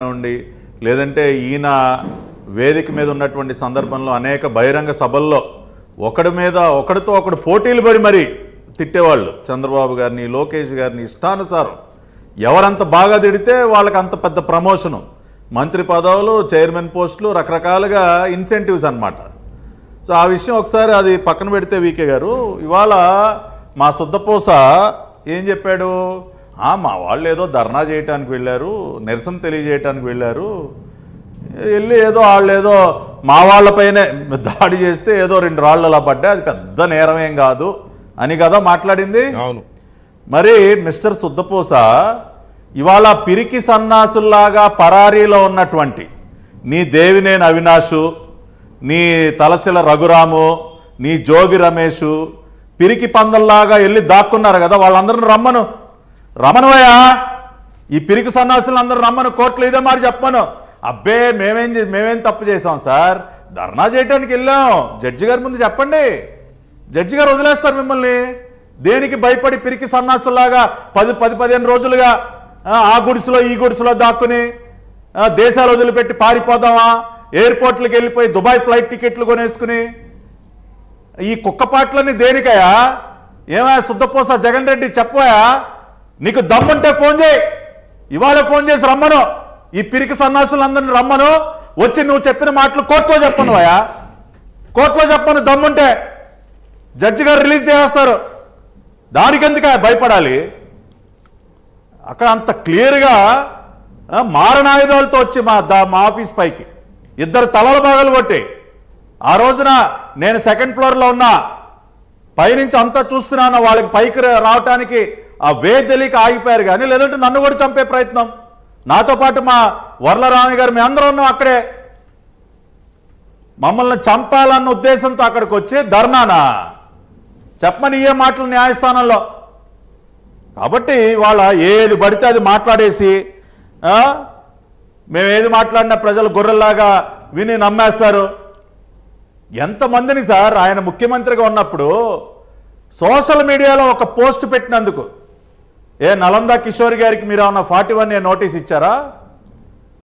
ఉండి లేదంటే ఈయన వేదిక మీద ఉన్నటువంటి సందర్భంలో అనేక బహిరంగ సభల్లో ఒకడితో ఒకడు పోటీలు పడి మరి తిట్టేవాళ్ళు. చంద్రబాబు గారిని, లోకేష్ గారిని ఇష్టానుసారం ఎవరంత బాగా తిడితే వాళ్ళకి అంత పెద్ద ప్రమోషను, మంత్రి పదవులు, చైర్మన్ పోస్టులు, రకరకాలుగా ఇన్సెంటివ్స్ అన్నమాట. సో ఆ విషయం ఒకసారి అది పక్కన పెడితే వీకే గారు ఇవాళ మా సుద్దపూస ఏం చెప్పాడు, మా వాళ్ళు ఏదో ధర్నా చేయడానికి వెళ్ళారు, నిరసన తెలియజేయడానికి వెళ్ళారు, వెళ్ళి ఏదో వాళ్ళు ఏదో మా వాళ్ళపైనే దాడి చేస్తే ఏదో 2 రాళ్ళు అలా పడ్డా, అది పెద్ద నేరమేం కాదు అని కదా మాట్లాడింది. అవును. మరి మిస్టర్ సుద్దపూస ఇవాళ పిరికి సన్నాసుల్లాగా పరారీలో ఉన్నటువంటి నీ దేవినేని అవినాషు, నీ తలసిల రఘురాము, నీ జోగి రమేషు పిరికి పందల్లాగా వెళ్ళి దాక్కున్నారు కదా, వాళ్ళందరిని రమ్మనువయ్యా, ఈ పిరికి సన్నాసులను అందరూ రమ్మను, కోర్టులో ఇదే మాట చెప్పను. అబ్బే మేమేం తప్పు చేసాం సార్, ధర్నా చేయడానికి వెళ్ళాం, జడ్జి గారి ముందు చెప్పండి, జడ్జి గారు వదిలేస్తారు మిమ్మల్ని. దేనికి భయపడి పిరికి సన్నాసులాగా 10-15 రోజులుగా ఆ గుడిసెలో ఈ గుడిసెలో దాక్కుని దేశాలు వదిలిపెట్టి పారిపోదామా, ఎయిర్పోర్ట్లకు వెళ్ళిపోయి దుబాయ్ ఫ్లైట్ టికెట్లు కొనేసుకుని ఈ కుక్కపాట్లన్నీ దేనికయా? ఏమయ్యా సుద్దపూస జగన్ రెడ్డి చెప్పవయా, నీకు దమ్ముంటే ఫోన్ చేయి, ఇవాళ ఫోన్ చేసి రమ్మను, ఈ పిరికి సన్నాసులందరినీ రమ్మను, వచ్చి నువ్వు చెప్పిన మాటలు కోర్టులో చెప్పను అయ్యా, కోర్టులో చెప్పను, దమ్ముంటే జడ్జి గారు రిలీజ్ చేస్తారు, దానికెందుకు భయపడాలి? అక్కడ అంత క్లియర్గా మారణాయుధాలతో వచ్చి మా ఆఫీస్ పైకి 2 తలల భాగాలు కొట్టి, ఆ రోజున నేను 2nd ఫ్లోర్లో ఉన్నా, పైనుంచి అంతా చూస్తున్నాను, వాళ్ళకి పైకి రావటానికి ఆ వే తెలియక ఆగిపోయారు, కానీ లేదంటే నన్ను కూడా చంపే ప్రయత్నం, నాతో పాటు మా వర్లరామి గారు మేము అందరం ఉన్నాం అక్కడే, మమ్మల్ని చంపాలన్న ఉద్దేశంతో అక్కడికి వచ్చి ధర్నానా చెప్పమని ఏ మాటలు న్యాయస్థానంలో. కాబట్టి వాళ్ళ ఏది పడితే అది మాట్లాడేసి మేమేది మాట్లాడినా ప్రజలు గొర్రెల్లాగా విని నమ్మేస్తారు. ఎంతమందిని సార్ ఆయన ముఖ్యమంత్రిగా ఉన్నప్పుడు సోషల్ మీడియాలో ఒక పోస్ట్ పెట్టినందుకు నలంద కిషోర్ గారికి మీరు ఏమన్నా 41A నోటీస్ ఇచ్చారా?